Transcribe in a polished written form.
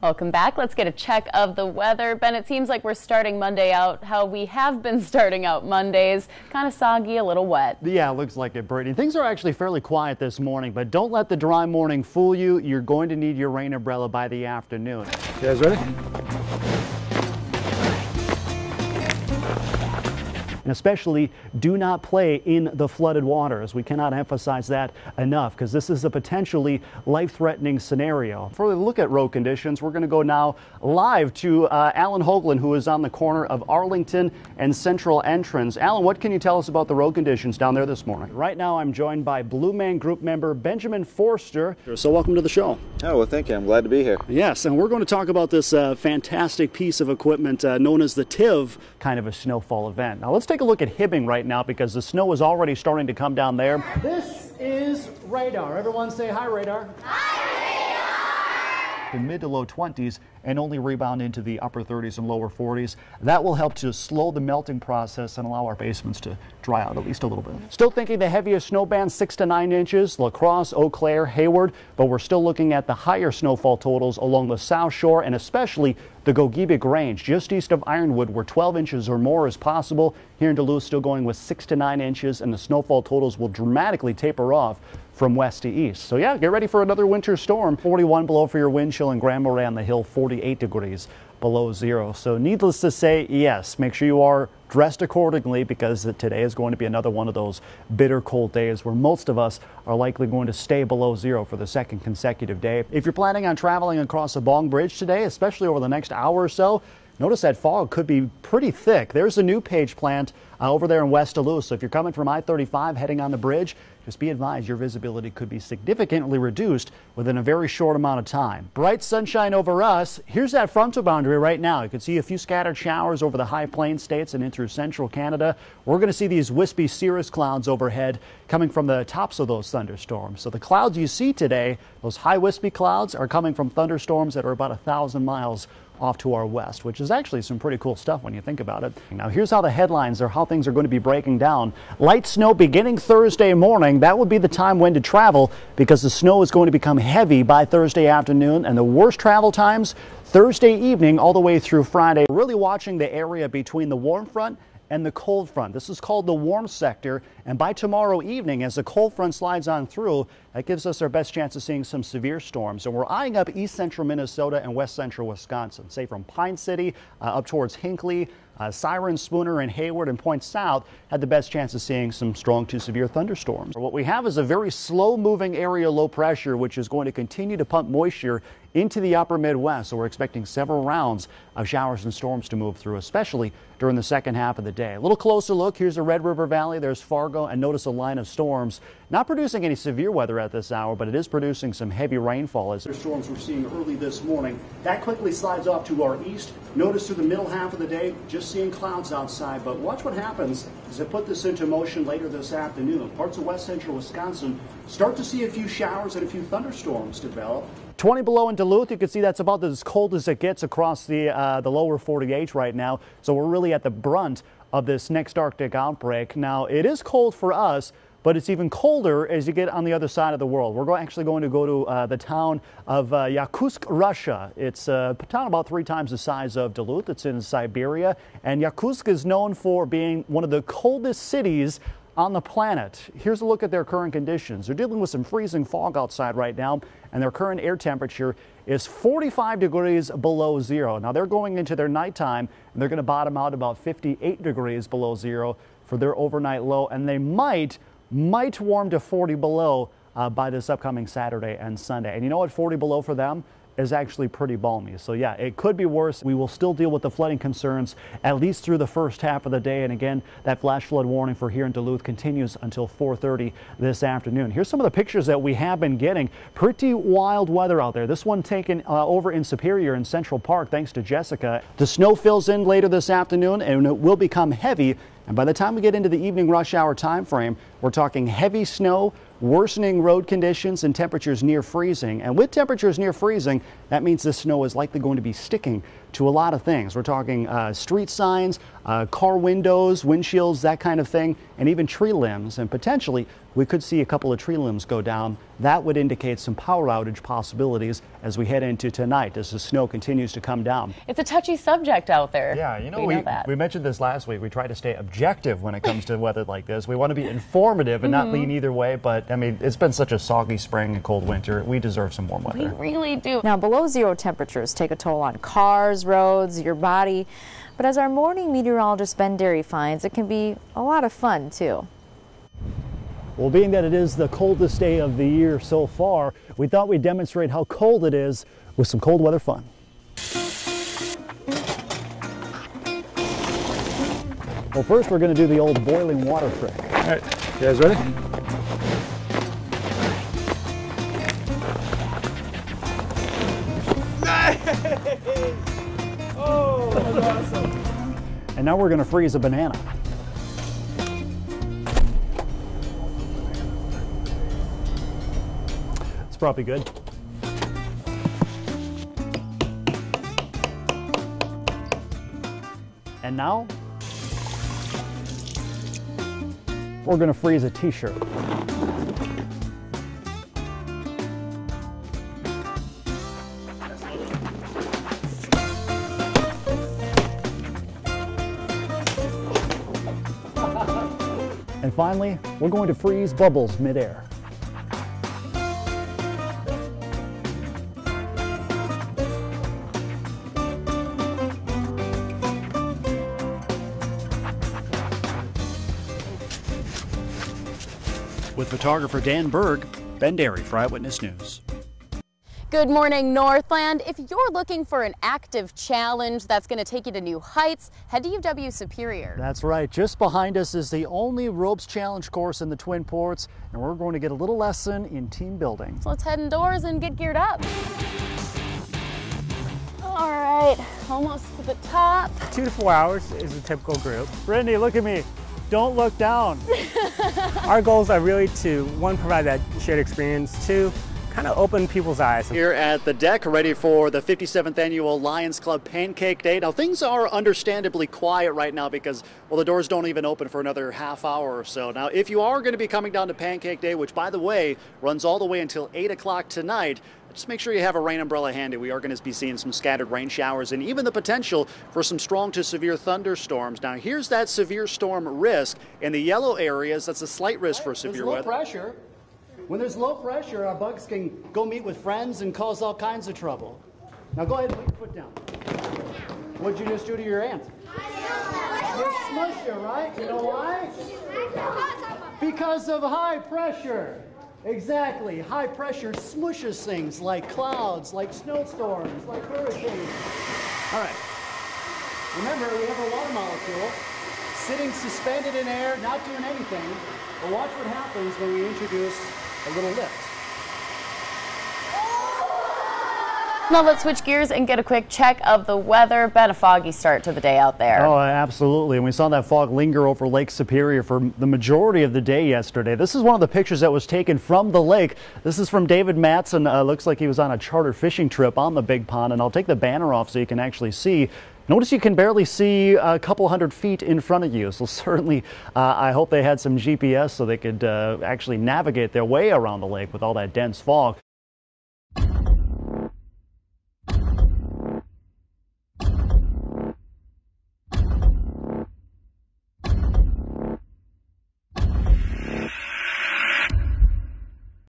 Welcome back. Let's get a check of the weather. Ben, it seems like we're starting Monday out how we have been starting out Mondays. Kind of soggy, a little wet. Yeah, looks like it, Brittany. Things are actually fairly quiet this morning, but don't let the dry morning fool you. You're going to need your rain umbrella by the afternoon. You guys ready? And especially do not play in the flooded waters. We cannot emphasize that enough because this is a potentially life-threatening scenario. For a look at road conditions, we're going to go now live to Alan Hoagland, who is on the corner of Arlington and Central Entrance. Alan, what can you tell us about the road conditions down there this morning? Right now I'm joined by Blue Man Group member Benjamin Forster. So welcome to the show. Oh, well, thank you. I'm glad to be here. Yes, and we're going to talk about this fantastic piece of equipment known as the TIV, kind of a snowfall event. Now let's take a look at Hibbing right now because the snow is already starting to come down there. This is radar. Everyone say hi, radar. Hi, radar. In mid to low 20s and only rebound into the upper 30s and lower 40s. That will help to slow the melting process and allow our basements to dry out at least a little bit. Still thinking the heaviest snow band 6 to 9 inches, La Crosse, Eau Claire, Hayward, but we're still looking at the higher snowfall totals along the South Shore and especially the Gogebic Range, just east of Ironwood, where 12 inches or more is possible. Here in Duluth, still going with 6 to 9 inches, and the snowfall totals will dramatically taper off from west to east. So yeah, get ready for another winter storm. 41 below for your wind chill in Grand Marais on the Hill, 48 degrees below zero. So needless to say, yes, make sure you are dressed accordingly because today is going to be another one of those bitter cold days where most of us are likely going to stay below zero for the second consecutive day. If you're planning on traveling across the Bong Bridge today, especially over the next hour or so, notice that fog could be pretty thick. There's a new Page plant over there in West Duluth. So if you're coming from I-35 heading on the bridge, just be advised your visibility could be significantly reduced within a very short amount of time. Bright sunshine over us. Here's that frontal boundary right now. You can see a few scattered showers over the high plains states and into central Canada. We're going to see these wispy cirrus clouds overhead coming from the tops of those thunderstorms. So the clouds you see today, those high wispy clouds, are coming from thunderstorms that are about 1,000 miles off to our west, which is actually some pretty cool stuff when you think about it. Now here's how the headlines are, how things are going to be breaking down. Light snow beginning Thursday morning. That would be the time when to travel because the snow is going to become heavy by Thursday afternoon, and the worst travel times Thursday evening all the way through Friday. Really watching the area between the warm front and the cold front. This is called the warm sector, and by tomorrow evening, as the cold front slides on through, that gives us our best chance of seeing some severe storms. And we're eyeing up east central Minnesota and west central Wisconsin, say from Pine City up towards Hinckley. Siren, Spooner, and Hayward and Point South had the best chance of seeing some strong to severe thunderstorms. What we have is a very slow-moving area low pressure, which is going to continue to pump moisture into the upper Midwest. So we're expecting several rounds of showers and storms to move through, especially during the second half of the day. A little closer look, here's the Red River Valley, there's Fargo, and notice a line of storms. Not producing any severe weather at this hour, but it is producing some heavy rainfall. As the storms we're seeing early this morning, that quickly slides off to our east. Notice through the middle half of the day, just seeing clouds outside, but watch what happens as I put this into motion later this afternoon. Parts of west central Wisconsin start to see a few showers and a few thunderstorms develop. 20 below in Duluth. You can see that's about as cold as it gets across the lower 48 right now. So we're really at the brunt of this next Arctic outbreak. Now, it is cold for us, but it's even colder as you get on the other side of the world. We're actually going to go to the town of Yakutsk, Russia. It's a town about 3 times the size of Duluth. It's in Siberia, and Yakutsk is known for being one of the coldest cities on the planet. Here's a look at their current conditions. They're dealing with some freezing fog outside right now, and their current air temperature is 45 degrees below zero. Now they're going into their nighttime, and they're going to bottom out about 58 degrees below zero for their overnight low, and they might warm to 40 below by this upcoming Saturday and Sunday. And you know what, 40 below for them is actually pretty balmy. So yeah, it could be worse. We will still deal with the flooding concerns at least through the first half of the day. And again, that flash flood warning for here in Duluth continues until 4:30 this afternoon. Here's some of the pictures that we have been getting. Pretty wild weather out there. This one taken over in Superior in Central Park, thanks to Jessica. The snow fills in later this afternoon and it will become heavy. And by the time we get into the evening rush hour time frame, we're talking heavy snow, worsening road conditions, and temperatures near freezing. And with temperatures near freezing, that means the snow is likely going to be sticking to a lot of things. We're talking street signs, car windows, windshields, that kind of thing, and even tree limbs. And potentially, we could see a couple of tree limbs go down. That would indicate some power outage possibilities as we head into tonight as the snow continues to come down. It's a touchy subject out there. Yeah, we mentioned this last week. We try to stay objective when it comes to weather like this. We want to be informative and not lean either way, but I mean, it's been such a soggy spring and cold winter. We deserve some warm weather. We really do. Now, below zero temperatures take a toll on cars, roads, your body. But as our morning meteorologist Ben Dery finds, it can be a lot of fun, too. Well, being that it is the coldest day of the year so far, we thought we'd demonstrate how cold it is with some cold weather fun. Well, first we're going to do the old boiling water trick. All right, you guys ready? Oh, that's awesome. And now we're going to freeze a banana. It's probably good. And now we're going to freeze a t-shirt. And finally, we're going to freeze bubbles midair. With photographer Dan Berg, Ben Dery for Eyewitness News. Good morning, Northland. If you're looking for an active challenge that's going to take you to new heights, head to UW Superior. That's right. Just behind us is the only ropes challenge course in the Twin Ports, and we're going to get a little lesson in team building. So let's head indoors and get geared up. All right, almost to the top. 2 to 4 hours is a typical group. Brittany, look at me. Don't look down. Our goals are really to, one, provide that shared experience, two, kind of open people's eyes. Here at the deck, ready for the 57th annual Lions Club Pancake Day. Now, things are understandably quiet right now because, well, the doors don't even open for another half hour or so. Now, if you are going to be coming down to Pancake Day, which, by the way, runs all the way until 8 o'clock tonight, just make sure you have a rain umbrella handy. We are going to be seeing some scattered rain showers and even the potential for some strong to severe thunderstorms. Now, here's that severe storm risk. In the yellow areas, that's a slight risk for severe weather. Pressure. When there's low pressure, our bugs can go meet with friends and cause all kinds of trouble. Now go ahead and put your foot down. What'd you just do to your ant? You smushed her, right? You know why? Because of high pressure. Exactly. High pressure smushes things like clouds, like snowstorms, like hurricanes. All right. Remember, we have a water molecule sitting suspended in air, not doing anything. But watch what happens when we introduce a little lift. Now let's switch gears and get a quick check of the weather. Been a foggy start to the day out there. Oh, absolutely. And we saw that fog linger over Lake Superior for the majority of the day yesterday. This is one of the pictures that was taken from the lake. This is from David Matson. Looks like he was on a charter fishing trip on the big pond. And I'll take the banner off so you can actually see. Notice you can barely see a couple hundred feet in front of you. So certainly, I hope they had some GPS so they could actually navigate their way around the lake with all that dense fog.